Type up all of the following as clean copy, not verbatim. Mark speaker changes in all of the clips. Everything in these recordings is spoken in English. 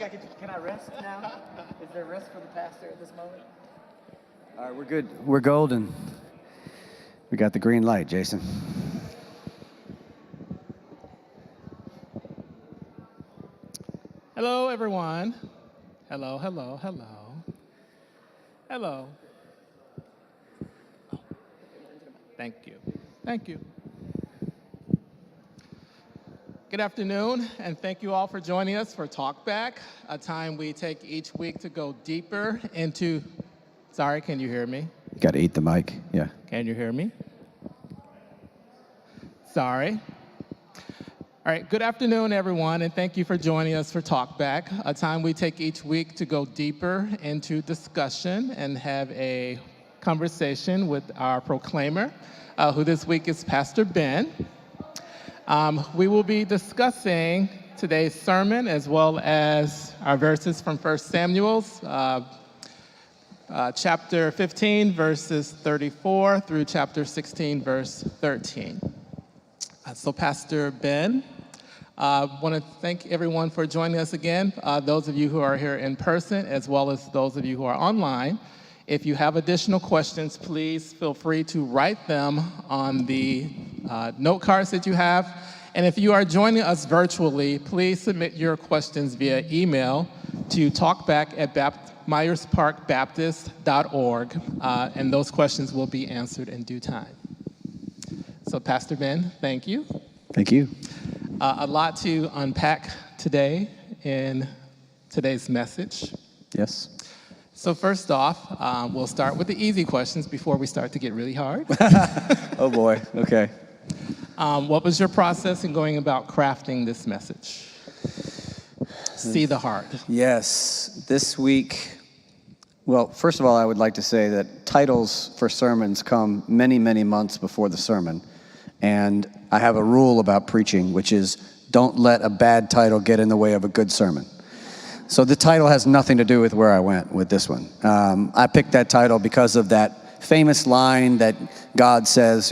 Speaker 1: Can I rest now? Is there rest for the pastor at this moment?
Speaker 2: All right, we're good. We're golden. We got the green light, Jason.
Speaker 3: Hello, everyone. Hello, hello, hello. Hello. Thank you. Thank you. Good afternoon, and thank you all for joining us for Talkback, a time we take each week to go deeper into... Sorry, can you hear me?
Speaker 2: You got to eat the mic, yeah.
Speaker 3: Can you hear me? Sorry. All right, good afternoon, everyone, and thank you for joining us for Talkback, a time we take each week to go deeper into discussion and have a conversation with our proclaimer, who this week is Pastor Ben. We will be discussing today's sermon as well as our verses from 1 Samuel, chapter 15, verses 34 through chapter 16, verse 13. So Pastor Ben, I want to thank everyone for joining us again, those of you who are here in person as well as those of you who are online. If you have additional questions, please feel free to write them on the note cards that you have. And if you are joining us virtually, please submit your questions via email to talkback@myersparkbaptist.org, and those questions will be answered in due time. So Pastor Ben, thank you.
Speaker 2: Thank you.
Speaker 3: A lot to unpack today in today's message.
Speaker 2: Yes.
Speaker 3: So first off, we'll start with the easy questions before we start to get really hard.
Speaker 2: Oh boy, okay.
Speaker 3: What was your process in going about crafting this message? See the heart.
Speaker 2: Yes, this week, well, first of all, I would like to say that titles for sermons come many, many months before the sermon. And I have a rule about preaching, which is don't let a bad title get in the way of a good sermon. So the title has nothing to do with where I went with this one. I picked that title because of that famous line that God says,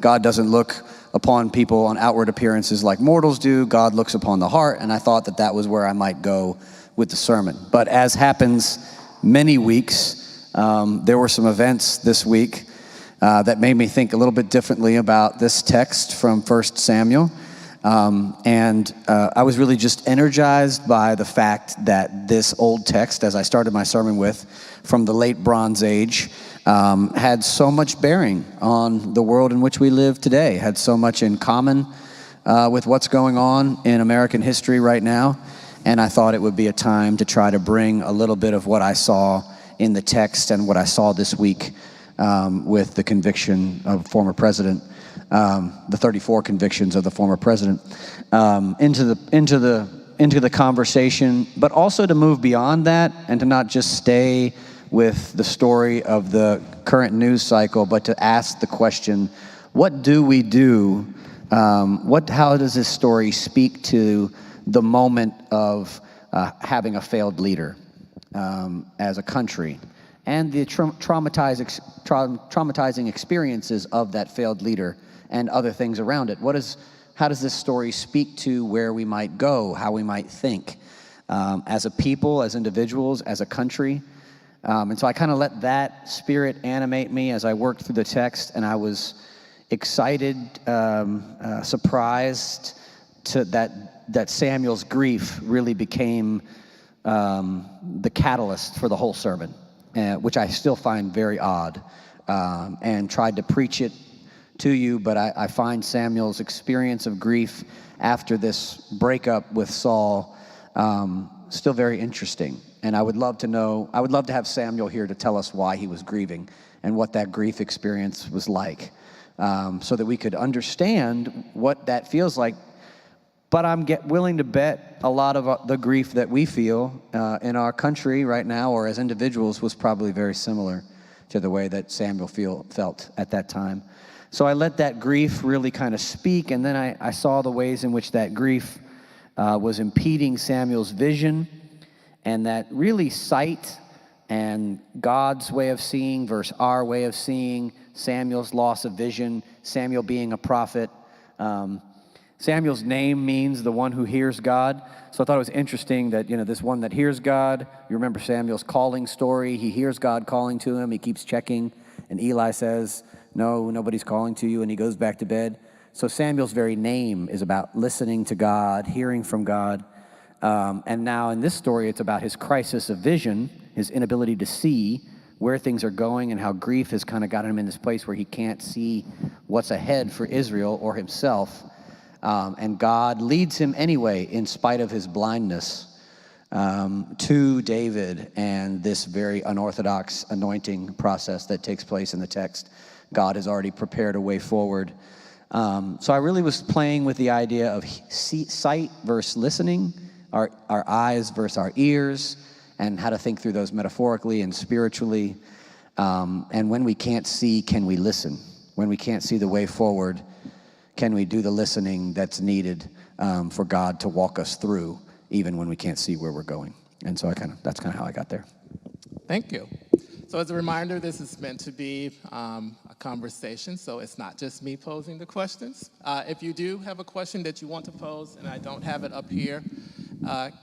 Speaker 2: God doesn't look upon people on outward appearances like mortals do. God looks upon the heart, and I thought that that was where I might go with the sermon. But as happens many weeks, there were some events this week that made me think a little bit differently about this text from 1 Samuel. I was really just energized by the fact that this old text, as I started my sermon with, from the late Bronze Age, had so much bearing on the world in which we live today, had so much in common with what's going on in American history right now. And I thought it would be a time to try to bring a little bit of what I saw in the text and what I saw this week with the conviction of former president, the 34 convictions of the former president, into the conversation, but also to move beyond that and to not just stay with the story of the current news cycle, but to ask the question, what do we do? How does this story speak to the moment of having a failed leader as a country, and the traumatizing experiences of that failed leader and other things around it? How does this story speak to where we might go, how we might think as a people, as individuals, as a country? And so I kind of let that spirit animate me as I worked through the text, and I was excited, surprised that Samuel's grief really became the catalyst for the whole sermon, which I still find very odd, and tried to preach it to you, but I find Samuel's experience of grief after this breakup with Saul still very interesting. And I would love to have Samuel here to tell us why he was grieving and what that grief experience was like, so that we could understand what that feels like. But I'm willing to bet a lot of the grief that we feel in our country right now, or as individuals, was probably very similar to the way that Samuel felt at that time. So I let that grief really kind of speak, and then I saw the ways in which that grief was impeding Samuel's vision, and that really sight and God's way of seeing versus our way of seeing, Samuel's loss of vision, Samuel being a prophet, Samuel's name means the one who hears God. So I thought it was interesting that, this one that hears God, you remember Samuel's calling story. He hears God calling to him. He keeps checking. And Eli says, no, nobody's calling to you. And he goes back to bed. So Samuel's very name is about listening to God, hearing from God. And now in this story, it's about his crisis of vision, his inability to see where things are going and how grief has kind of gotten him in this place where he can't see what's ahead for Israel or himself. And God leads him anyway, in spite of his blindness, to David and this very unorthodox anointing process that takes place in the text. God has already prepared a way forward. So I really was playing with the idea of sight versus listening, our eyes versus our ears, and how to think through those metaphorically and spiritually. And when we can't see, can we listen? When we can't see the way forward, can we do the listening that's needed for God to walk us through, even when we can't see where we're going? And so that's kind of how I got there.
Speaker 3: Thank you. So as a reminder, this is meant to be a conversation, so it's not just me posing the questions. If you do have a question that you want to pose, and I don't have it up here,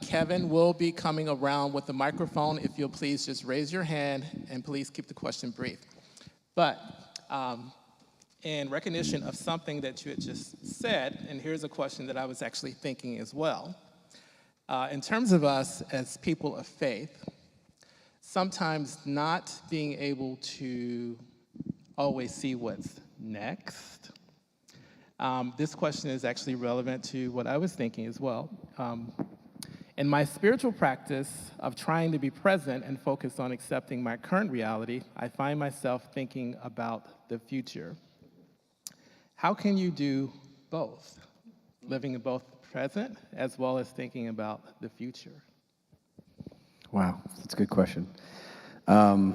Speaker 3: Kevin will be coming around with the microphone. If you'll please just raise your hand, and please keep the question brief. But in recognition of something that you had just said, and here's a question that I was actually thinking as well. In terms of us as people of faith, sometimes not being able to always see what's next. This question is actually relevant to what I was thinking as well. In my spiritual practice of trying to be present and focus on accepting my current reality, I find myself thinking about the future. How can you do both? Living in both present as well as thinking about the future?
Speaker 2: Wow, that's a good question. I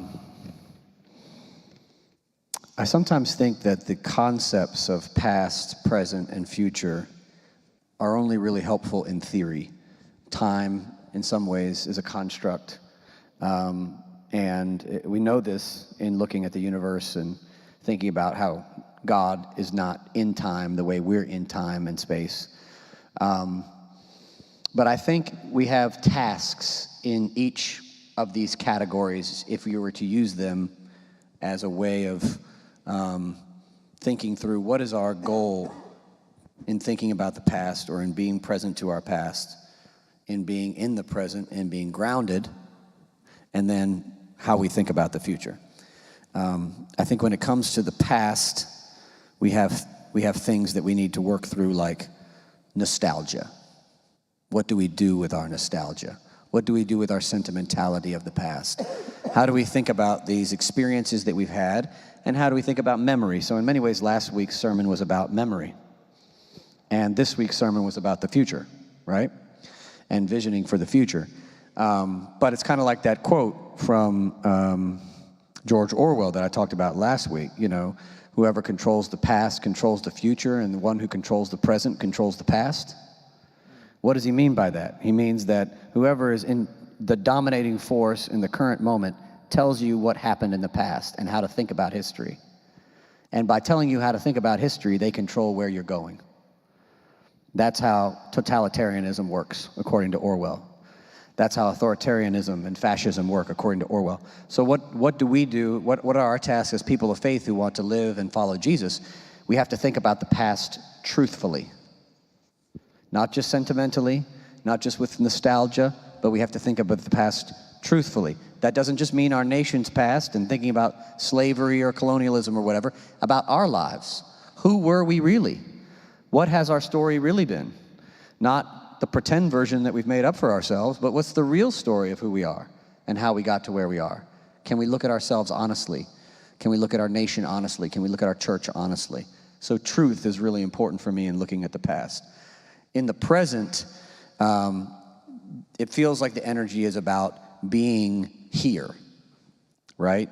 Speaker 2: sometimes think that the concepts of past, present, and future are only really helpful in theory. Time, in some ways, is a construct. And we know this in looking at the universe and thinking about how God is not in time the way we're in time and space. But I think we have tasks in each of these categories if we were to use them as a way of thinking through what is our goal in thinking about the past or in being present to our past, in being in the present and being grounded, and then how we think about the future. I think when it comes to the past, we have things that we need to work through, like nostalgia. What do we do with our nostalgia? What do we do with our sentimentality of the past? How do we think about these experiences that we've had, and how do we think about memory? So in many ways, last week's sermon was about memory, and this week's sermon was about the future, right? And visioning for the future. But it's kind of like that quote from George Orwell that I talked about last week, whoever controls the past controls the future, and the one who controls the present controls the past. What does he mean by that? He means that whoever is in the dominating force in the current moment tells you what happened in the past and how to think about history. And by telling you how to think about history, they control where you're going. That's how totalitarianism works, according to Orwell. That's how authoritarianism and fascism work, according to Orwell. So what do we do? What are our tasks as people of faith who want to live and follow Jesus? We have to think about the past truthfully. Not just sentimentally, not just with nostalgia, but we have to think about the past truthfully. That doesn't just mean our nation's past and thinking about slavery or colonialism or whatever, about our lives. Who were we really? What has our story really been? Not the pretend version that we've made up for ourselves, but what's the real story of who we are and how we got to where we are? Can we look at ourselves honestly? Can we look at our nation honestly? Can we look at our church honestly? So truth is really important for me in looking at the past. In the present, it feels like the energy is about being here, right?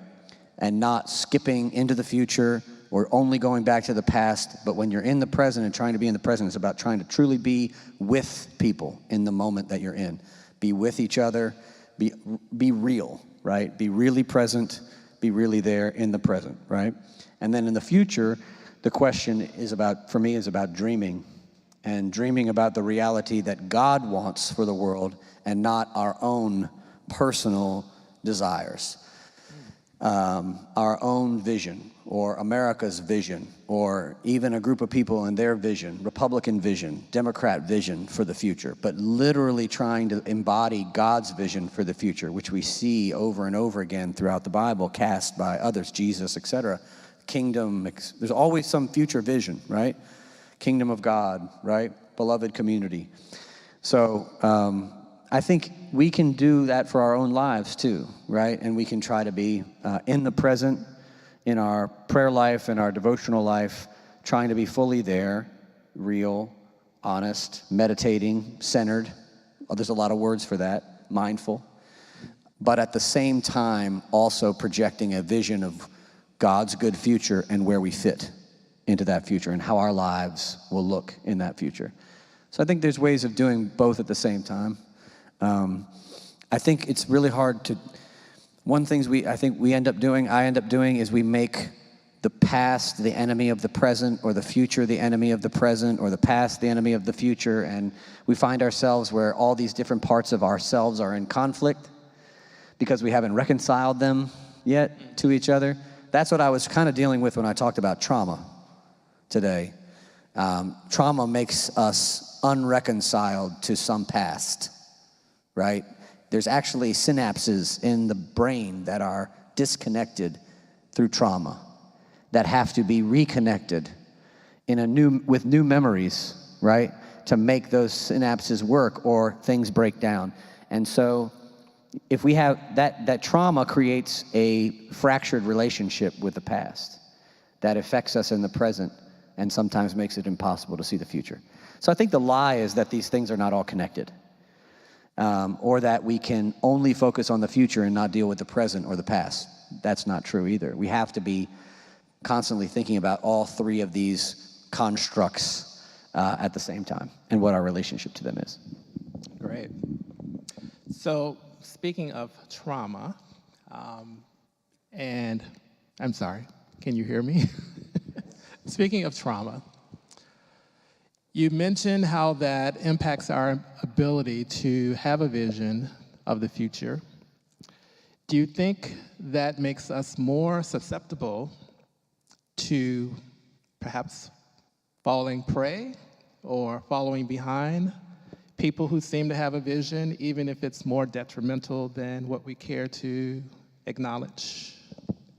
Speaker 2: And not skipping into the future or only going back to the past. But when you're in the present and trying to be in the present, it's about trying to truly be with people in the moment that you're in. Be with each other, be real, right? Be really present, be really there in the present, right? And then in the future, the question is about, for me, is about dreaming and dreaming about the reality that God wants for the world and not our own personal desires, our own vision, or America's vision, or even a group of people and their vision, Republican vision, Democrat vision for the future, but literally trying to embody God's vision for the future, which we see over and over again throughout the Bible, cast by others, Jesus, etc. Kingdom, there's always some future vision, right? Kingdom of God, right? Beloved community. So I think we can do that for our own lives too, right? And we can try to be in the present, in our prayer life, in our devotional life, trying to be fully there, real, honest, meditating, centered. Oh, there's a lot of words for that, mindful. But at the same time, also projecting a vision of God's good future and where we fit into that future and how our lives will look in that future. So I think there's ways of doing both at the same time. I think it's really hard to... One thing I end up doing is we make the past the enemy of the present, or the future the enemy of the present, or the past the enemy of the future, and we find ourselves where all these different parts of ourselves are in conflict because we haven't reconciled them yet to each other. That's what I was kind of dealing with when I talked about trauma today. Trauma makes us unreconciled to some past, right? There's actually synapses in the brain that are disconnected through trauma that have to be reconnected with new memories, right? To make those synapses work, or things break down. And so if we have that trauma creates a fractured relationship with the past that affects us in the present and sometimes makes it impossible to see the future. So I think the lie is that these things are not all connected. Or that we can only focus on the future and not deal with the present or the past. That's not true either. We have to be constantly thinking about all three of these constructs at the same time and what our relationship to them is.
Speaker 3: Great. So speaking of trauma, and I'm sorry, can you hear me? Speaking of trauma, you mentioned how that impacts our ability to have a vision of the future. Do you think that makes us more susceptible to perhaps falling prey or following behind people who seem to have a vision, even if it's more detrimental than what we care to acknowledge?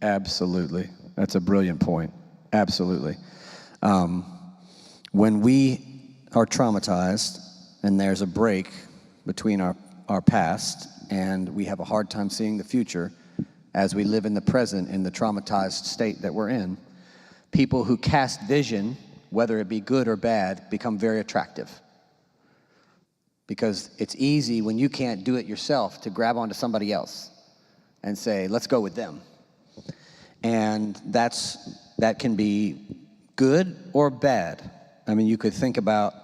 Speaker 2: Absolutely. That's a brilliant point. Absolutely. When we are traumatized and there's a break between our past and we have a hard time seeing the future as we live in the present in the traumatized state that we're in, people who cast vision, whether it be good or bad, become very attractive. Because it's easy when you can't do it yourself to grab onto somebody else and say, let's go with them. And that can be good or bad. I mean, you could think about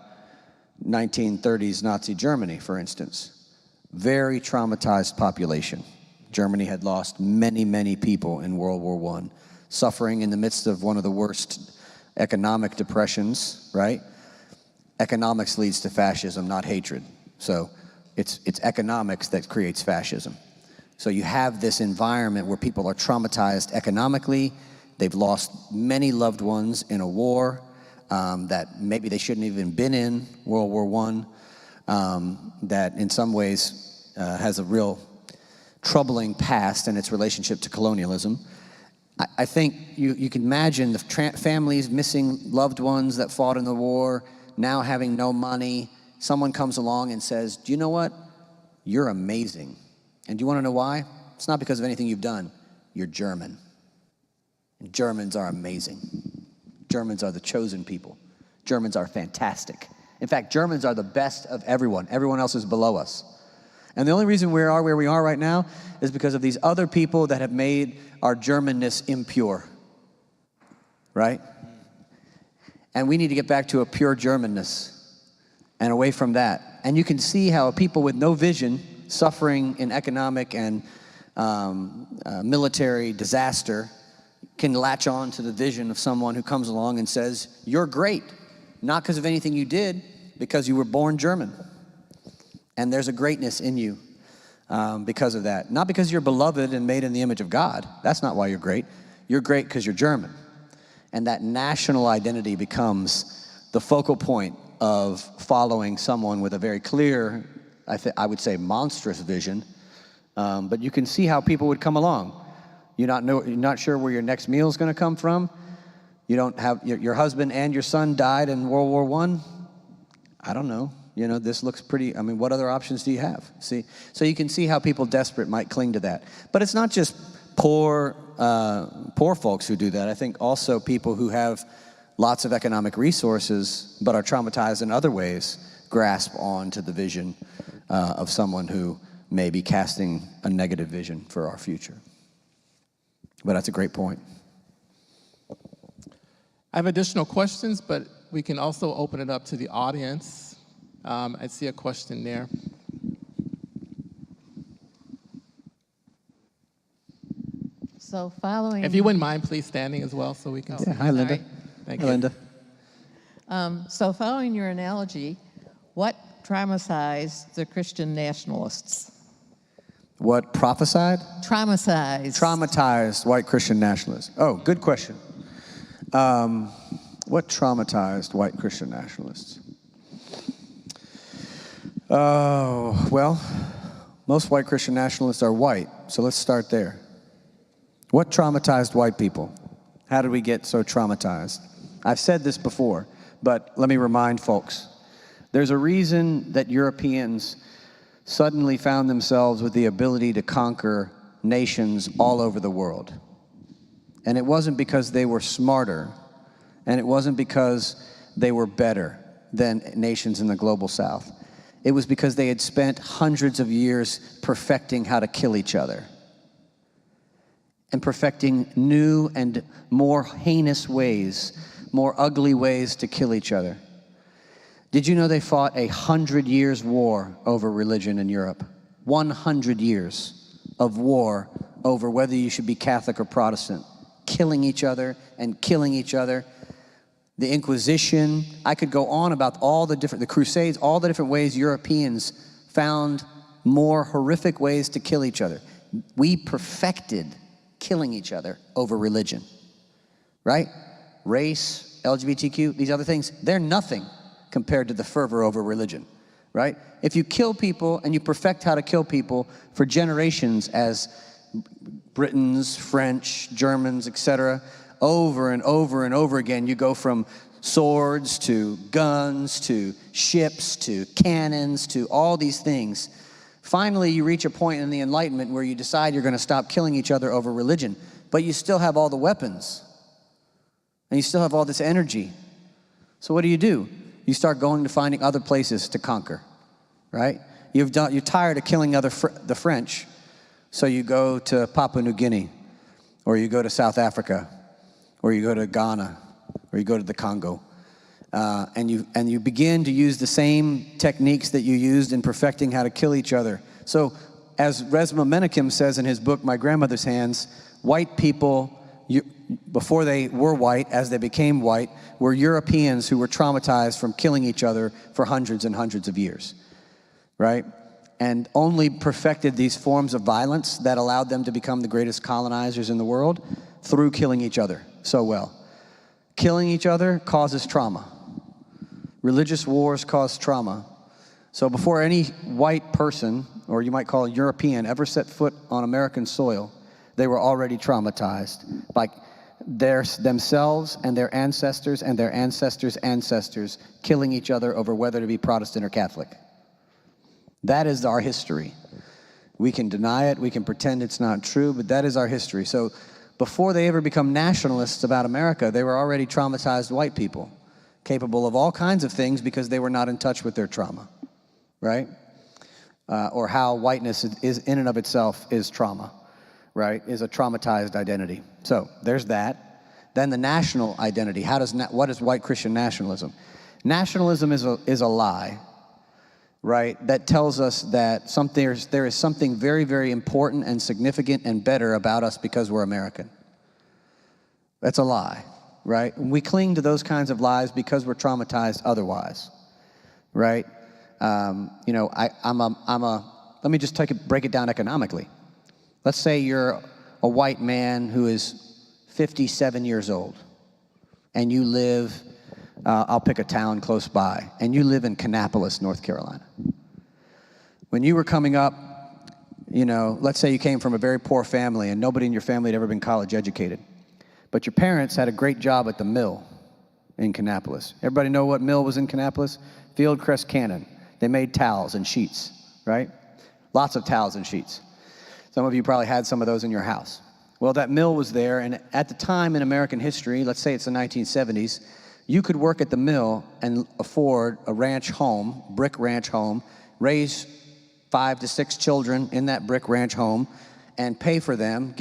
Speaker 2: 1930s Nazi Germany, for instance. Very traumatized population. Germany had lost many, many people in World War I, suffering in the midst of one of the worst economic depressions, right? Economics leads to fascism, not hatred. So it's economics that creates fascism. So you have this environment where people are traumatized economically. They've lost many loved ones in a war that maybe they shouldn't have even been in, World War I, that in some ways has a real troubling past in its relationship to colonialism. I think you can imagine the families missing loved ones that fought in the war, now having no money. Someone comes along and says, do you know what? You're amazing. And do you want to know why? It's not because of anything you've done. You're German. And Germans are amazing. Germans are the chosen people. Germans are fantastic. In fact, Germans are the best of everyone. Everyone else is below us. And the only reason we are where we are right now is because of these other people that have made our Germanness impure. Right? And we need to get back to a pure Germanness and away from that. And you can see how people with no vision, suffering in economic and military disaster, can latch on to the vision of someone who comes along and says, you're great. not because of anything you did, because you were born German. And there's a greatness in you because of that. Not because you're beloved and made in the image of God. That's not why you're great. You're great because you're German. And that national identity becomes the focal point of following someone with a very clear, I would say monstrous vision. But you can see how people would come along. You're not sure where your next meal is going to come from. You don't have, your husband and your son died in World War I. I don't know. This looks pretty, what other options do you have? See? So you can see how people desperate might cling to that. But it's not just poor folks who do that. I think also people who have lots of economic resources but are traumatized in other ways grasp on to the vision of someone who may be casting a negative vision for our future. But that's a great point.
Speaker 3: I have additional questions, but we can also open it up to the audience. I see a question there.
Speaker 4: So following...
Speaker 3: If you wouldn't mind, please standing as well so we can see.
Speaker 2: Yeah, hi, Linda.
Speaker 3: Thank
Speaker 2: Hi,
Speaker 3: you.
Speaker 2: Linda.
Speaker 4: So following your analogy, what traumatized the Christian nationalists?
Speaker 2: What prophesied?
Speaker 4: Traumatized
Speaker 2: White Christian nationalists. Oh, good question. What traumatized white Christian nationalists? Oh, well, most white Christian nationalists are white, so let's start there. What traumatized white people? How did we get so traumatized? I've said this before, but let me remind folks. There's a reason that Europeans suddenly found themselves with the ability to conquer nations all over the world. And it wasn't because they were smarter, and it wasn't because they were better than nations in the global south. It was because they had spent hundreds of years perfecting how to kill each other and perfecting new and more heinous ways, more ugly ways to kill each other. Did you know they fought 100 years war over religion in Europe? 100 years of war over whether you should be Catholic or Protestant, killing each other and killing each other. The Inquisition, I could go on about the Crusades, all the different ways Europeans found more horrific ways to kill each other. We perfected killing each other over religion, right? Race, LGBTQ, these other things, they're nothing compared to the fervor over religion, right? If you kill people and you perfect how to kill people for generations as Britons, French, Germans, etc., over and over and over again, you go from swords to guns to ships to cannons to all these things. Finally, you reach a point in the Enlightenment where you decide you're going to stop killing each other over religion, but you still have all the weapons, and you still have all this energy. So what do? You start going to finding other places to conquer, right? You're tired of killing the French, so you go to Papua New Guinea, or you go to South Africa, or you go to Ghana, or you go to the Congo, and you begin to use the same techniques that you used in perfecting how to kill each other. So, as Resma Menakem says in his book, My Grandmother's Hands, white people, before they were white, as they became white, were Europeans who were traumatized from killing each other for hundreds and hundreds of years, right? And only perfected these forms of violence that allowed them to become the greatest colonizers in the world through killing each other so well. Killing each other causes trauma. Religious wars cause trauma. So before any white person, or you might call a European, ever set foot on American soil, they were already traumatized by themselves and their ancestors and their ancestors' ancestors killing each other over whether to be Protestant or Catholic. That is our history. We can deny it, we can pretend it's not true, but that is our history. So before they ever become nationalists about America, they were already traumatized white people, capable of all kinds of things because they were not in touch with their trauma, right? Or how whiteness is in and of itself is trauma, right? Is a traumatized identity. So there's that. Then the national identity. What is white Christian nationalism? Nationalism is a lie, right? That tells us that there is something very, very important and significant and better about us because we're American. That's a lie. right? And we cling to those kinds of lies because we're traumatized otherwise, right? You know, let me just break it down economically. Let's say you're a white man who is 57 years old, and you live, I'll pick a town close by, and you live in Kannapolis, North Carolina. When you were coming up, you know, let's say you came from a very poor family and nobody in your family had ever been college educated, but your parents had a great job at the mill in Kannapolis. Everybody know what mill was in Kannapolis? Fieldcrest Cannon. They made towels and sheets, right? Lots of towels and sheets. Some of you probably had some of those in your house. Well, that mill was there, and at the time in American history, let's say it's the 1970s, you could work at the mill and afford a ranch home, brick ranch home, raise 5 to 6 children in that brick ranch home, and pay for them,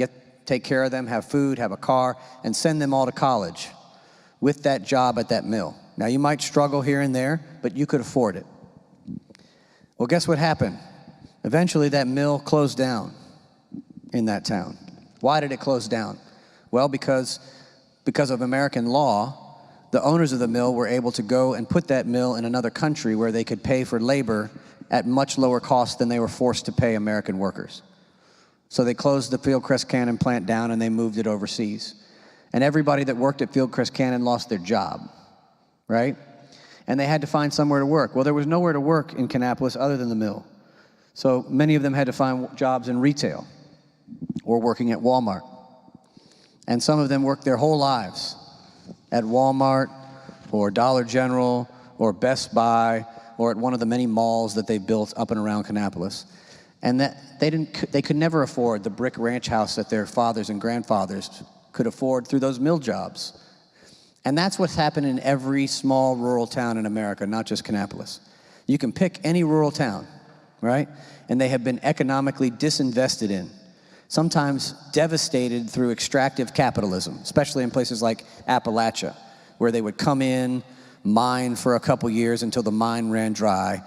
Speaker 2: take care of them, have food, have a car, and send them all to college with that job at that mill. Now, you might struggle here and there, but you could afford it. Well, guess what happened? Eventually, that mill closed down in that town. Why did it close down? Well, because of American law, the owners of the mill were able to go and put that mill in another country where they could pay for labor at much lower cost than they were forced to pay American workers. So they closed the Fieldcrest Cannon plant down and they moved it overseas. And everybody that worked at Fieldcrest Cannon lost their job, right? And they had to find somewhere to work. Well, there was nowhere to work in Kannapolis other than the mill. So many of them had to find jobs in retail or working at Walmart. And some of them worked their whole lives at Walmart or Dollar General or Best Buy or at one of the many malls that they built up and around Kannapolis. And that they could never afford the brick ranch house that their fathers and grandfathers could afford through those mill jobs. And that's what's happened in every small rural town in America, not just Kannapolis. You can pick any rural town, right? And they have been economically disinvested in, sometimes devastated through extractive capitalism, especially in places like Appalachia, where they would come in, mine for a couple years until the mine ran dry,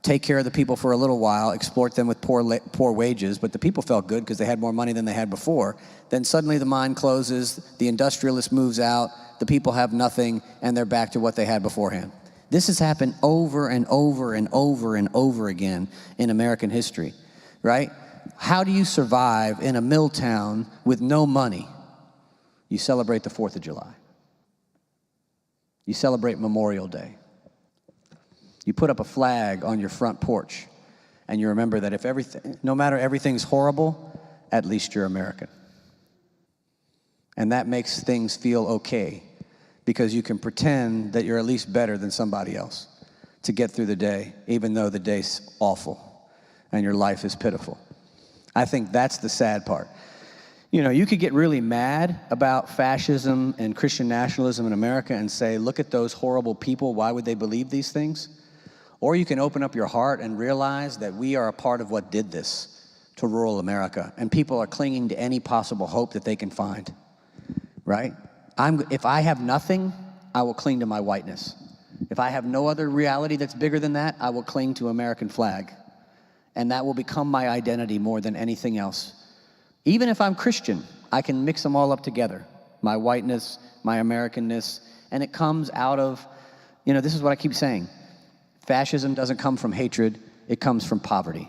Speaker 2: take care of the people for a little while, exploit them with poor wages, but the people felt good because they had more money than they had before. Then suddenly the mine closes, the industrialist moves out, the people have nothing, and they're back to what they had beforehand. This has happened over and over and over and over again in American history, right? How do you survive in a mill town with no money? You celebrate the 4th of July. You celebrate Memorial Day. You put up a flag on your front porch, and you remember that no matter everything's horrible, at least you're American. And that makes things feel okay, because you can pretend that you're at least better than somebody else to get through the day, even though the day's awful and your life is pitiful. I think that's the sad part. You know, you could get really mad about fascism and Christian nationalism in America and say, look at those horrible people, why would they believe these things? Or you can open up your heart and realize that we are a part of what did this to rural America, and people are clinging to any possible hope that they can find, right? If I have nothing, I will cling to my whiteness. If I have no other reality that's bigger than that, I will cling to American flag. And that will become my identity more than anything else. Even if I'm Christian, I can mix them all up together. My whiteness, my Americanness, and it comes out of, you know, this is what I keep saying. Fascism doesn't come from hatred, it comes from poverty.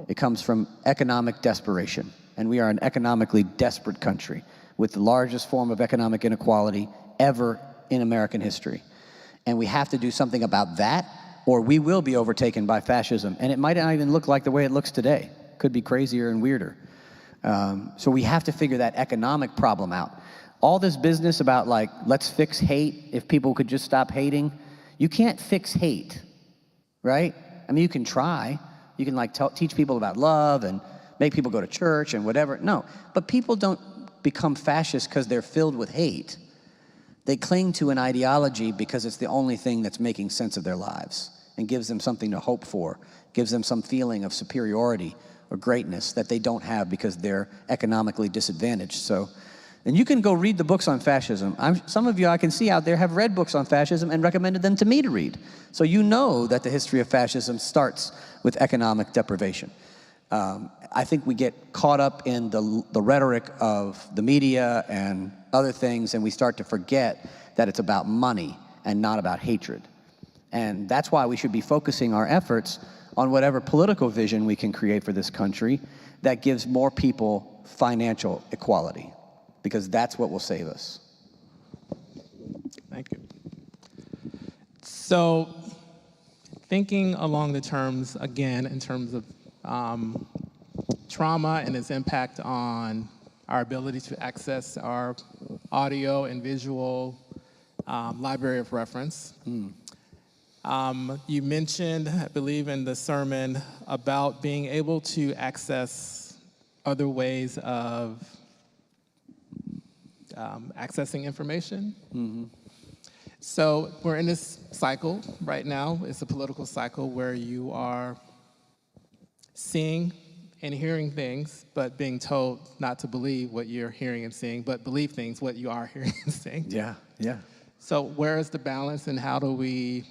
Speaker 2: It comes from economic desperation. And we are an economically desperate country with the largest form of economic inequality ever in American history. And we have to do something about that, or we will be overtaken by fascism. And it might not even look like the way it looks today. It could be crazier and weirder. So we have to figure that economic problem out. All this business about, like, let's fix hate, if people could just stop hating, you can't fix hate, right? I mean, you can try. You can, like, teach people about love and make people go to church and whatever. No, but people don't become fascist because they're filled with hate. They cling to an ideology because it's the only thing that's making sense of their lives and gives them something to hope for, gives them some feeling of superiority or greatness that they don't have because they're economically disadvantaged. So, and you can go read the books on fascism. Some of you I can see out there have read books on fascism and recommended them to me to read. So you know that the history of fascism starts with economic deprivation. I think we get caught up in the rhetoric of the media and other things, and we start to forget that it's about money and not about hatred. And that's why we should be focusing our efforts on whatever political vision we can create for this country that gives more people financial equality, because that's what will save us.
Speaker 3: Thank you. So, thinking along the terms, again, in terms of trauma and its impact on our ability to access our audio and visual library of reference. You mentioned, I believe in the sermon, about being able to access other ways of accessing information. So we're in this cycle right now. It's a political cycle where you are seeing and hearing things, but being told not to believe what you're hearing and seeing, but believe things what you are hearing and seeing.
Speaker 2: Yeah, yeah.
Speaker 3: So where is the balance, and how do we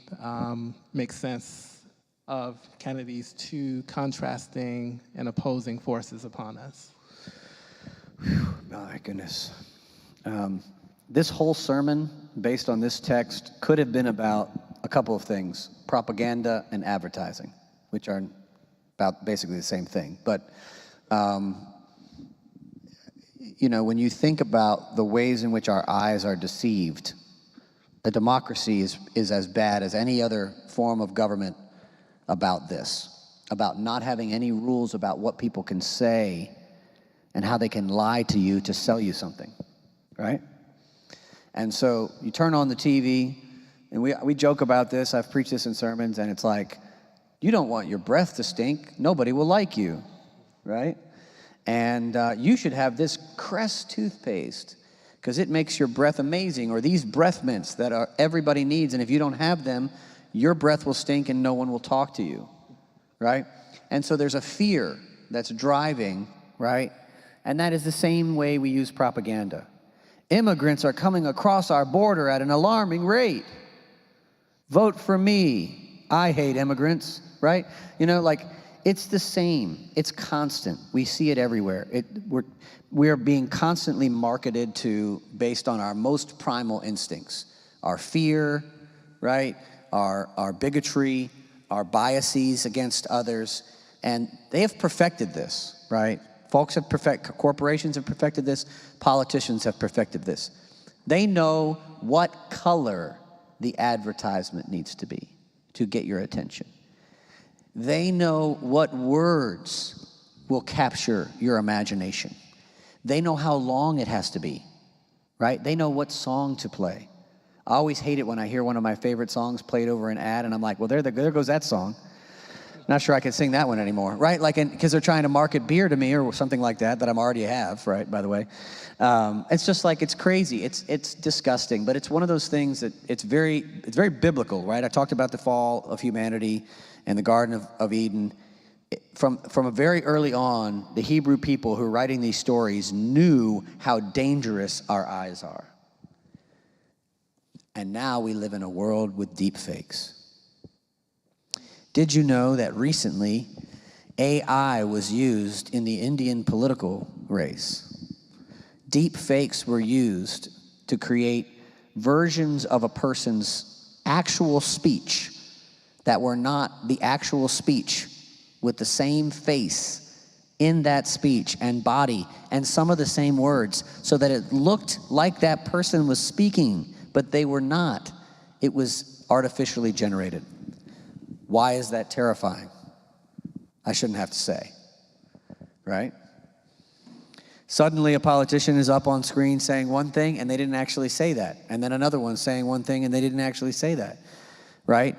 Speaker 3: make sense of kind of these two contrasting and opposing forces upon us?
Speaker 2: My goodness. This whole sermon, based on this text, could have been about a couple of things: propaganda and advertising, which are about basically the same thing. But, you know, when you think about the ways in which our eyes are deceived, a democracy is as bad as any other form of government about this, about not having any rules about what people can say and how they can lie to you to sell you something, right? And so you turn on the TV, and we joke about this. I've preached this in sermons, and it's like, you don't want your breath to stink. Nobody will like you, right? And you should have this Crest toothpaste because it makes your breath amazing, or these breath mints that everybody needs, and if you don't have them, your breath will stink and no one will talk to you, right? And so there's a fear that's driving, right? And that is the same way we use propaganda. Immigrants are coming across our border at an alarming rate. Vote for me. I hate immigrants, right? You know, like, it's the same. It's constant. We see it everywhere. We're being constantly marketed to based on our most primal instincts. Our fear, right? Our bigotry, our biases against others. And they have perfected this, right? Corporations have perfected this. Politicians have perfected this. They know what color the advertisement needs to be to get your attention. They know what words will capture your imagination. They know how long it has to be, right? They know what song to play. I always hate it when I hear one of my favorite songs played over an ad, and I'm like, well, there goes that song. Not sure I can sing that one anymore, right? Like, because they're trying to market beer to me or something like that I already have, right, by the way. It's just like, it's crazy. It's disgusting, but it's one of those things that it's very biblical, right? I talked about the fall of humanity and the Garden of Eden. From a very early on, the Hebrew people who are writing these stories knew how dangerous our eyes are. And now we live in a world with deep fakes. Did you know that recently AI was used in the Indian political race? Deep fakes were used to create versions of a person's actual speech that were not the actual speech, with the same face in that speech and body and some of the same words, so that it looked like that person was speaking, but they were not. It was artificially generated. Why is that terrifying? I shouldn't have to say, right? Suddenly a politician is up on screen saying one thing and they didn't actually say that. And then another one saying one thing and they didn't actually say that, right?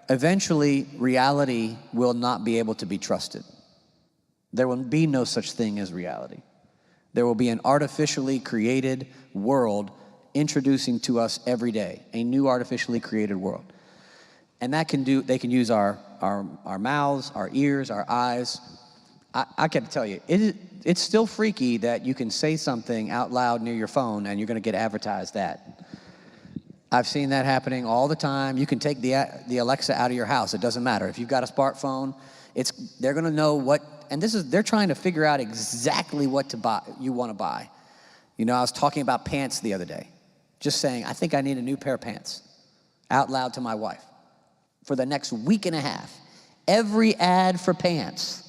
Speaker 2: Eventually, reality will not be able to be trusted. There will be no such thing as reality. There will be an artificially created world introducing to us every day, a new artificially created world. And they can use our mouths, our ears, our eyes. I got to tell you, it's still freaky that you can say something out loud near your phone and you're going to get advertised that. I've seen that happening all the time. You can take the Alexa out of your house. It doesn't matter. If you've got a smartphone, they're going to know what and they're trying to figure out exactly what to buy, you want to buy. You know, I was talking about pants the other day, just saying, I think I need a new pair of pants, out loud to my wife. For the next week and a half, every ad for pants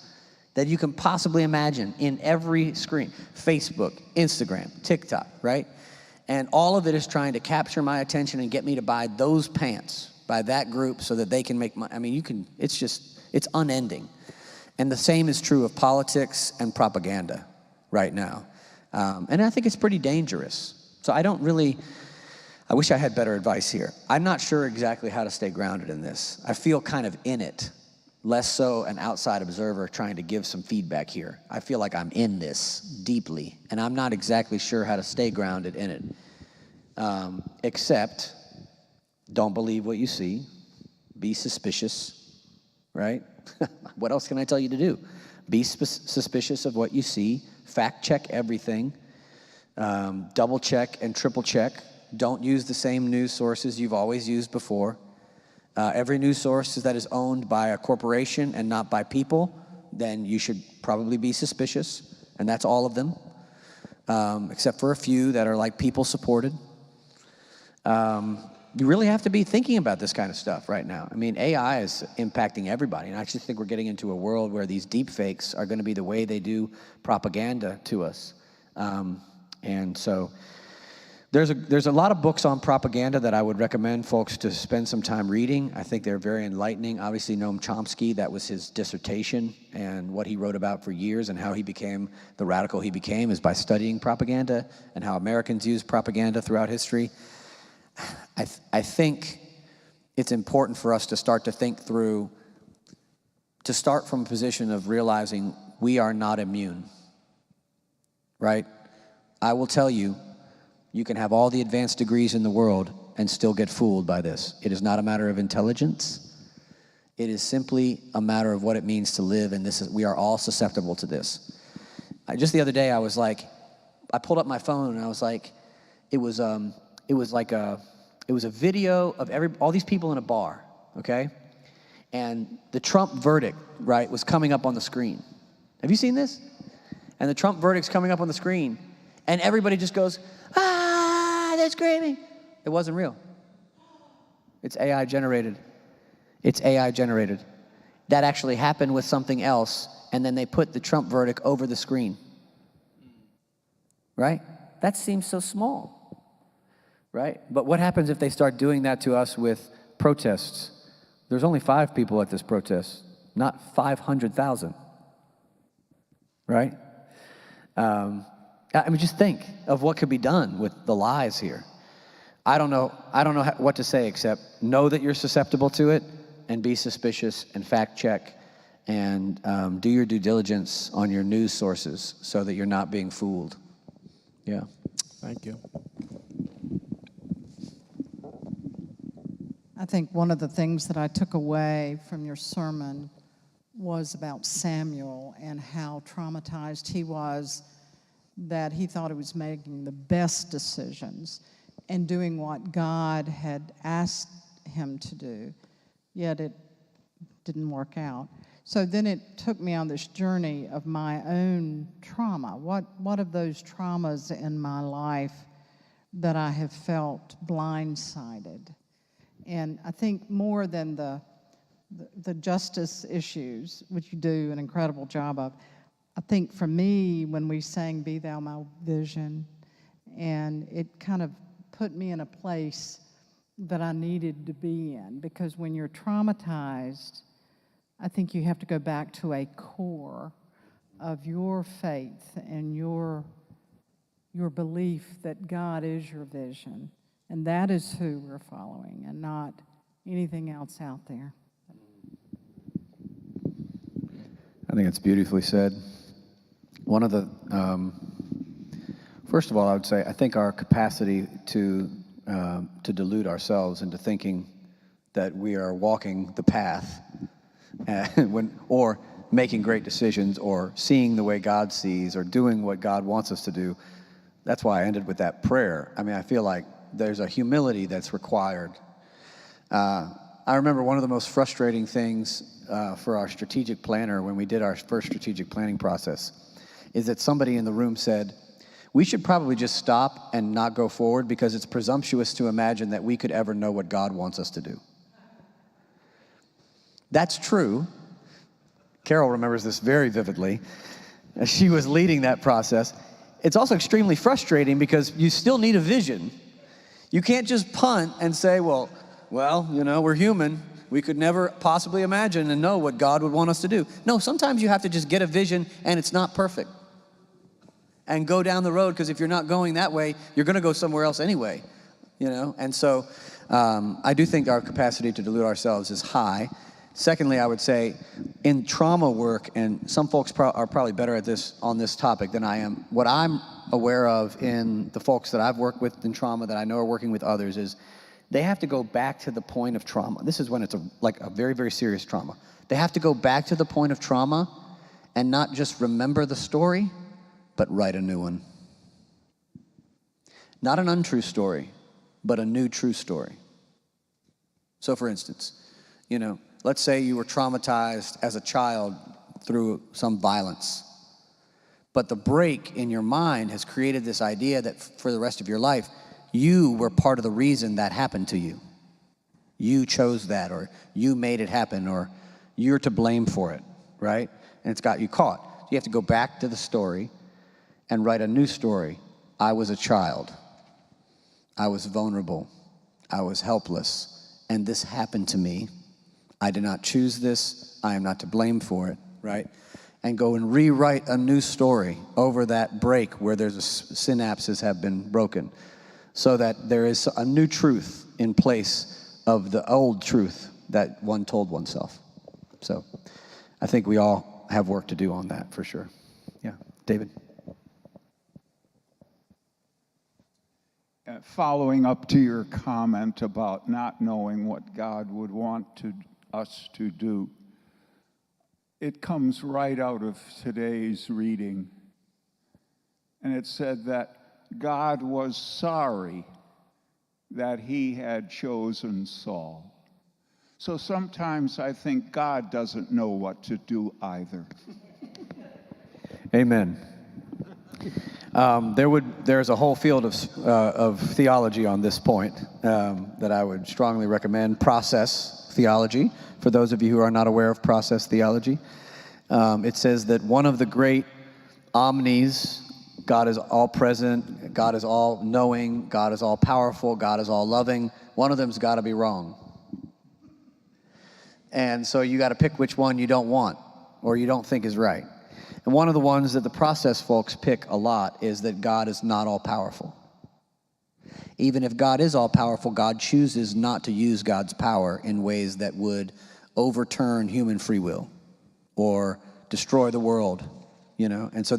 Speaker 2: that you can possibly imagine in every screen, Facebook, Instagram, TikTok, right? And all of it is trying to capture my attention and get me to buy those pants by that group so that they can make money. I mean, it's unending. And the same is true of politics and propaganda right now. And I think it's pretty dangerous. So I wish I had better advice here. I'm not sure exactly how to stay grounded in this. I feel kind of in it, less so an outside observer trying to give some feedback here. I feel like I'm in this deeply, and I'm not exactly sure how to stay grounded in it. Except, don't believe what you see, be suspicious, right? What else can I tell you to do? Be suspicious of what you see, fact check everything, double check and triple check. Don't use the same news sources you've always used before. Every news source that is owned by a corporation and not by people, then you should probably be suspicious, and that's all of them, except for a few that are like people supported. You really have to be thinking about this kind of stuff right now. I mean, AI is impacting everybody, and I actually think we're getting into a world where these deep fakes are going to be the way they do propaganda to us. And so there's a lot of books on propaganda that I would recommend folks to spend some time reading. I think they're very enlightening. Obviously, Noam Chomsky, that was his dissertation, and what he wrote about for years and how he became the radical he became is by studying propaganda and how Americans use propaganda throughout history. I think it's important for us to start to think through, to start from a position of realizing we are not immune, right? I will tell you, you can have all the advanced degrees in the world and still get fooled by this. It is not a matter of intelligence. It is simply a matter of what it means to live, and we are all susceptible to this. Just the other day, I pulled up my phone and I was like, it was a video of all these people in a bar, okay? And the Trump verdict, right, was coming up on the screen. Have you seen this? And the Trump verdict's coming up on the screen, and everybody just goes, ah, they're screaming. It wasn't real. It's AI generated. It's AI generated. That actually happened with something else, and then they put the Trump verdict over the screen. Right? That seems so small. Right? But what happens if they start doing that to us with protests? There's only 5 people at this protest, not 500,000. Right? I mean, just think of what could be done with the lies here. I don't know what to say except know that you're susceptible to it and be suspicious and fact check and do your due diligence on your news sources so that you're not being fooled. Yeah.
Speaker 3: Thank you.
Speaker 4: I think one of the things that I took away from your sermon was about Samuel and how traumatized he was, that he thought he was making the best decisions and doing what God had asked him to do, yet it didn't work out. So then it took me on this journey of my own trauma. What of those traumas in my life that I have felt blindsided? And I think more than the justice issues, which you do an incredible job of, I think for me, when we sang Be Thou My Vision, and it kind of put me in a place that I needed to be in, because when you're traumatized, I think you have to go back to a core of your faith and your belief that God is your vision, and that is who we're following and not anything else out there.
Speaker 2: I think it's beautifully said. One of the, first of all, I would say, I think our capacity to delude ourselves into thinking that we are walking the path or making great decisions or seeing the way God sees or doing what God wants us to do. That's why I ended with that prayer. I mean, I feel like there's a humility that's required. I I remember one of the most frustrating things for our strategic planner when we did our first strategic planning process is that somebody in the room said, we should probably just stop and not go forward because it's presumptuous to imagine that we could ever know what God wants us to do. That's true. Carol remembers this very vividly. She was leading that process. It's also extremely frustrating because you still need a vision. You can't just punt and say, well, we're human. We could never possibly imagine and know what God would want us to do. No, sometimes you have to just get a vision and it's not perfect. And go down the road, because if you're not going that way, you're going to go somewhere else anyway, And so I do think our capacity to delude ourselves is high. Secondly, I would say in trauma work, and some folks are probably better at this on this topic than I am, what I'm aware of in the folks that I've worked with in trauma that I know are working with others is they have to go back to the point of trauma. This is when it's like a very, very serious trauma. They have to go back to the point of trauma and not just remember the story, but write a new one. Not an untrue story, but a new true story. So for instance, let's say you were traumatized as a child through some violence, but the break in your mind has created this idea that for the rest of your life, you were part of the reason that happened to you. You chose that, or you made it happen, or you're to blame for it, right? And it's got you caught. So you have to go back to the story and write a new story. I was a child. I was vulnerable. I was helpless. And this happened to me. I did not choose this. I am not to blame for it, right? And go and rewrite a new story over that break where there's synapses have been broken, so that there is a new truth in place of the old truth that one told oneself. So I think we all have work to do on that for sure. Yeah, David.
Speaker 5: Following up to your comment about not knowing what God would want us to do, it comes right out of today's reading. And it said that God was sorry that he had chosen Saul. So sometimes I think God doesn't know what to do either.
Speaker 2: Amen. There's a whole field of theology on this point that I would strongly recommend. Process theology, for those of you who are not aware of process theology. It says that one of the great omnis, God is all present, God is all knowing, God is all powerful, God is all loving. One of them's got to be wrong. And so you got to pick which one you don't want or you don't think is right. And one of the ones that the process folks pick a lot is that God is not all powerful. Even if God is all powerful, God chooses not to use God's power in ways that would overturn human free will or destroy the world, And so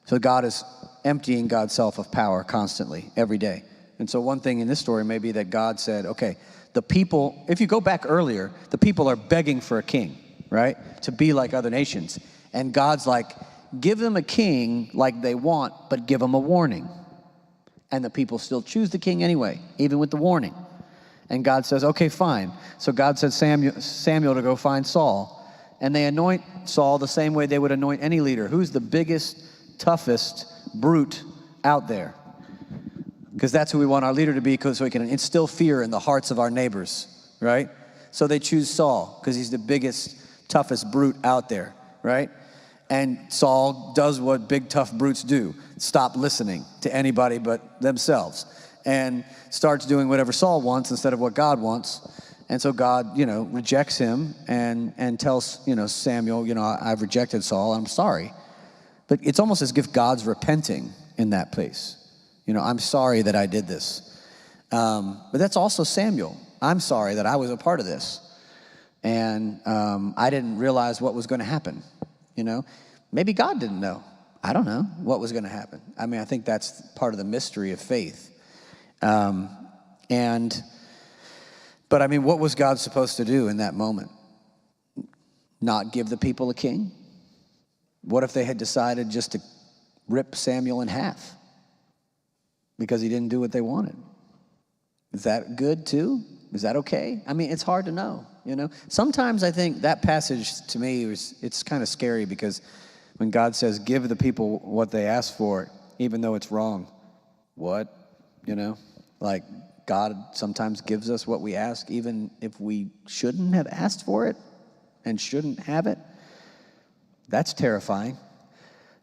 Speaker 2: so God is emptying God's self of power constantly, every day. And so one thing in this story may be that God said, okay, the people, if you go back earlier, the people are begging for a king, right? To be like other nations. And God's like, give them a king like they want, but give them a warning. And the people still choose the king anyway, even with the warning. And God says, okay, fine. So God said Samuel to go find Saul. And they anoint Saul the same way they would anoint any leader. Who's the biggest, toughest brute out there? Because that's who we want our leader to be, so he can instill fear in the hearts of our neighbors, right? So they choose Saul because he's the biggest, toughest brute out there, right? And Saul does what big, tough brutes do. Stop listening to anybody but themselves. And starts doing whatever Saul wants instead of what God wants. And so God, rejects him and tells, Samuel, I've rejected Saul, I'm sorry. But it's almost as if God's repenting in that place. I'm sorry that I did this. But that's also Samuel. I'm sorry that I was a part of this. And I didn't realize what was going to happen. Maybe God didn't know. I don't know what was going to happen. I think that's part of the mystery of faith. But what was God supposed to do in that moment? Not give the people a king? What if they had decided just to rip Samuel in half because he didn't do what they wanted? Is that good too? Is that okay? I mean, it's hard to know, you know? Sometimes I think that passage to me, it's kind of scary because when God says, give the people what they ask for, even though it's wrong, what? You know? Like, God sometimes gives us what we ask, even if we shouldn't have asked for it and shouldn't have it. That's terrifying.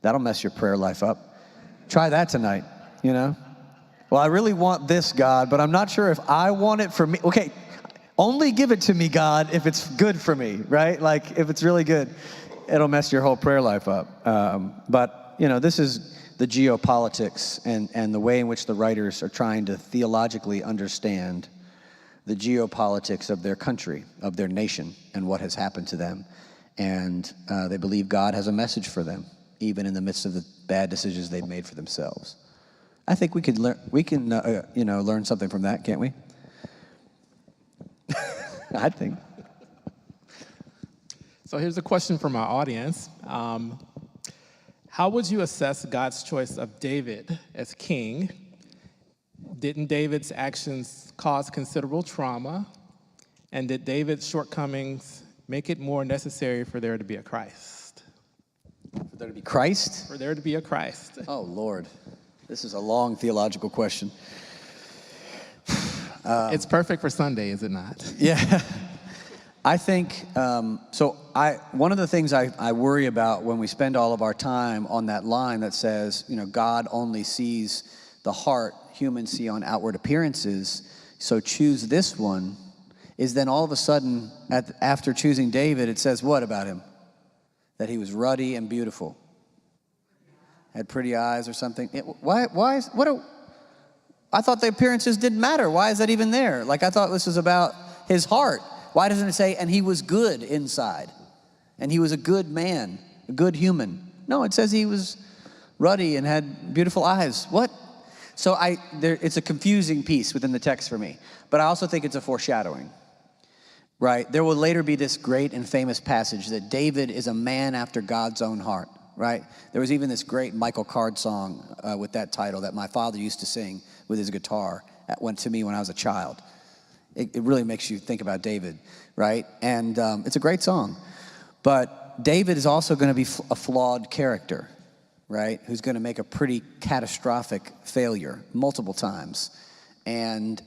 Speaker 2: That'll mess your prayer life up. Try that tonight, you know? Well, I really want this, God, but I'm not sure if I want it for me. Okay, only give it to me, God, if it's good for me, right? Like, if it's really good, it'll mess your whole prayer life up. But, you know, this is the geopolitics and the way in which the writers are trying to theologically understand the geopolitics of their country, of their nation, and what has happened to them. And they believe God has a message for them, even in the midst of the bad decisions they've made for themselves. I think we can learn something from that, can't we? I think.
Speaker 3: So here's a question from our audience. How would you assess God's choice of David as king? Didn't David's actions cause considerable trauma? And did David's shortcomings make it more necessary for there to be a Christ?
Speaker 2: For there to be Christ?
Speaker 3: For there to be a Christ.
Speaker 2: Oh, Lord. This is a long theological question.
Speaker 3: It's perfect for Sunday, is it not?
Speaker 2: Yeah. I think, one of the things I worry about when we spend all of our time on that line that says, you know, God only sees the heart, humans see on outward appearances, so choose this one, is then all of a sudden, after choosing David, it says what about him? That he was ruddy and beautiful. Had pretty eyes or something. I thought the appearances didn't matter. Why is that even there? Like, I thought this was about his heart. Why doesn't it say, and he was good inside? And he was a good man, a good human. No, it says he was ruddy and had beautiful eyes. What? So it's a confusing piece within the text for me. But I also think it's a foreshadowing, right? There will later be this great and famous passage that David is a man after God's own heart, right? There was even this great Michael Card song with that title that my father used to sing with his guitar to me when I was a child. It really makes you think about David, right? And it's a great song. But David is also going to be a flawed character, right? Who's going to make a pretty catastrophic failure multiple times. And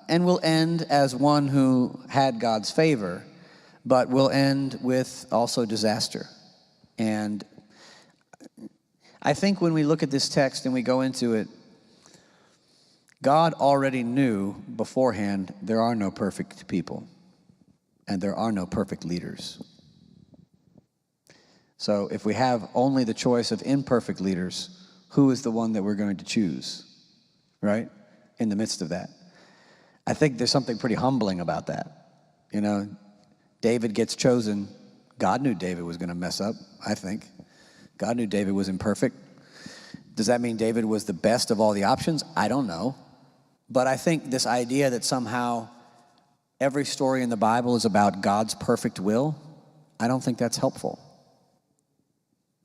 Speaker 2: will end as one who had God's favor, but will end with also disaster. And I think when we look at this text and we go into it, God already knew beforehand there are no perfect people and there are no perfect leaders. So if we have only the choice of imperfect leaders, who is the one that we're going to choose, right? In the midst of that. I think there's something pretty humbling about that. You know, David gets chosen. God knew David was going to mess up, I think. God knew David was imperfect. Does that mean David was the best of all the options? I don't know. But I think this idea that somehow every story in the Bible is about God's perfect will, I don't think that's helpful.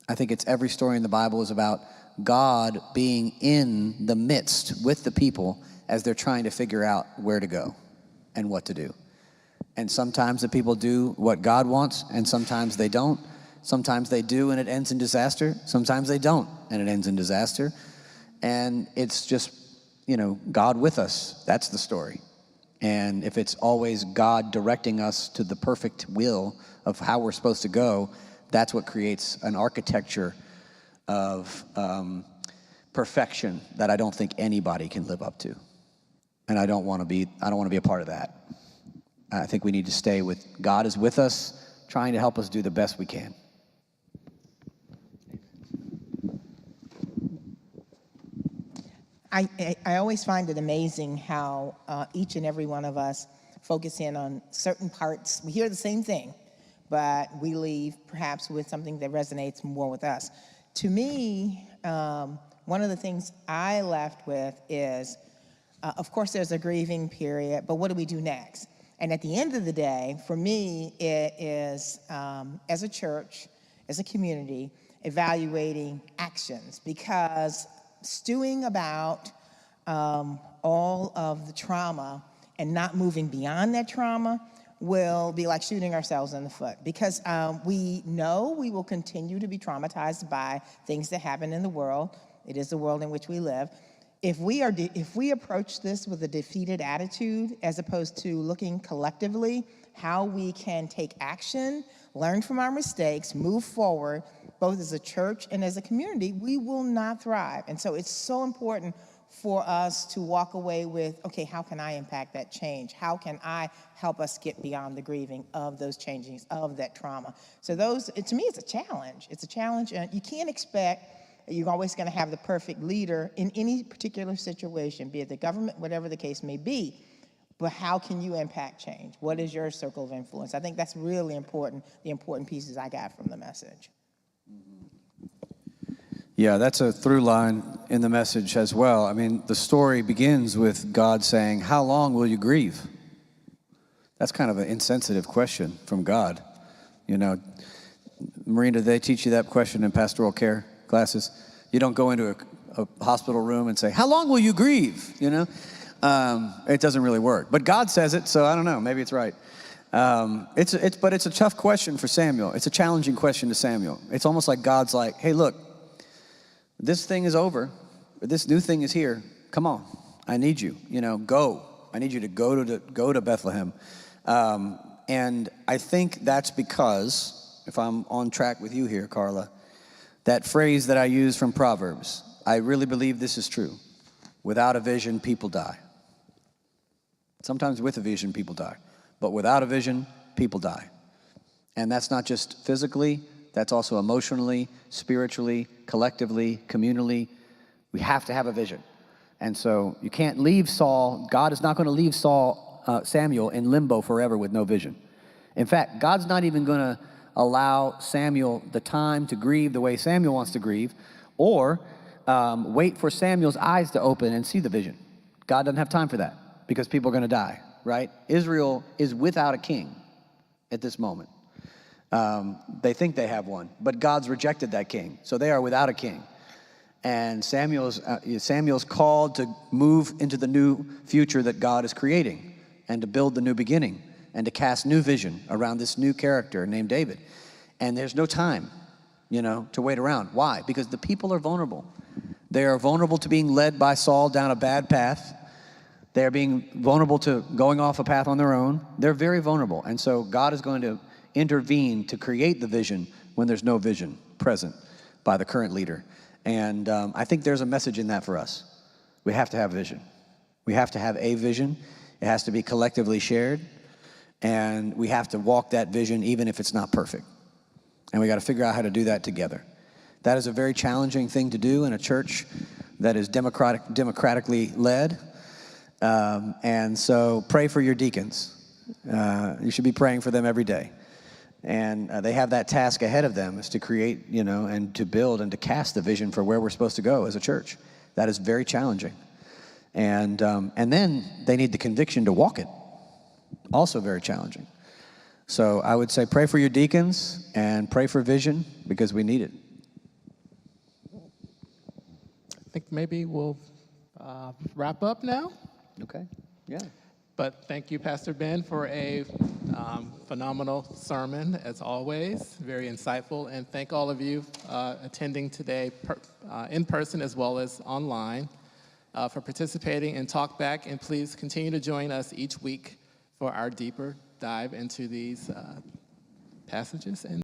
Speaker 2: I think it's every story in the Bible is about God being in the midst with the people as they're trying to figure out where to go and what to do. And sometimes the people do what God wants, and sometimes they don't. Sometimes they do and it ends in disaster. Sometimes they don't and it ends in disaster. And it's just, you know, God with us. That's the story. And if it's always God directing us to the perfect will of how we're supposed to go, that's what creates an architecture of perfection that I don't think anybody can live up to. And I don't want to be a part of that. I think we need to stay with God is with us, trying to help us do the best we can.
Speaker 6: I always find it amazing how each and every one of us focus in on certain parts. We hear the same thing, but we leave perhaps with something that resonates more with us. To me, one of the things I left with is, of course, there's a grieving period, but what do we do next? And at the end of the day, for me, it is, as a church, as a community, evaluating actions, because stewing about all of the trauma and not moving beyond that trauma will be like shooting ourselves in the foot, because we know we will continue to be traumatized by things that happen in the world. It is the world in which we live. If we approach this with a defeated attitude, as opposed to looking collectively how we can take action, learn from our mistakes, move forward, both as a church and as a community, we will not thrive. And so it's so important for us to walk away with, okay, how can I impact that change? How can I help us get beyond the grieving of those changings, of that trauma? So to me, it's a challenge. It's a challenge, and you can't expect you're always going to have the perfect leader in any particular situation, be it the government, whatever the case may be. But how can you impact change? What is your circle of influence? I think that's really important, the important pieces I got from the message.
Speaker 2: Yeah, that's a through line in the message as well. I mean, the story begins with God saying, "How long will you grieve?" That's kind of an insensitive question from God. You know, Marina, they teach you that question in pastoral care classes. You don't go into a hospital room and say, "How long will you grieve?" You know, it doesn't really work. But God says it, so I don't know. Maybe it's right. But it's a tough question for Samuel. It's a challenging question to Samuel. It's almost like God's like, "Hey, look, this thing is over. This new thing is here. Come on, I need you. You know, go. I need you to go to Bethlehem." And I think that's because, if I'm on track with you here, Carla, that phrase that I use from Proverbs, I really believe this is true. Without a vision, people die. Sometimes with a vision, people die. But without a vision, people die. And that's not just physically, that's also emotionally, spiritually, collectively, communally. We have to have a vision. And so you can't leave Saul. God is not going to leave Samuel in limbo forever with no vision. In fact, God's not even going to allow Samuel the time to grieve the way Samuel wants to grieve, or wait for Samuel's eyes to open and see the vision. God doesn't have time for that, because people are going to die, right? Israel is without a king at this moment. They think they have one, but God's rejected that king, so they are without a king. And Samuel's called to move into the new future that God is creating, and to build the new beginning, and to cast new vision around this new character named David. And there's no time, to wait around. Why? Because the people are vulnerable. They are vulnerable to being led by Saul down a bad path. They are being vulnerable to going off a path on their own. They're very vulnerable. And so God is going to intervene to create the vision when there's no vision present by the current leader. And I think there's a message in that for us. We have to have vision. We have to have a vision. It has to be collectively shared. And we have to walk that vision even if it's not perfect. And we got to figure out how to do that together. That is a very challenging thing to do in a church that is democratically led. And so pray for your deacons. You should be praying for them every day. And they have that task ahead of them, is to create, and to build and to cast the vision for where we're supposed to go as a church. That is very challenging. And then they need the conviction to walk it. Also very challenging. So I would say pray for your deacons and pray for vision, because we need it.
Speaker 3: I think maybe we'll wrap up now.
Speaker 2: Okay, yeah.
Speaker 3: But thank you, Pastor Ben, for a phenomenal sermon, as always. Very insightful. And thank all of you attending today in person as well as online for participating in Talkback. And please continue to join us each week for our deeper dive into these passages. And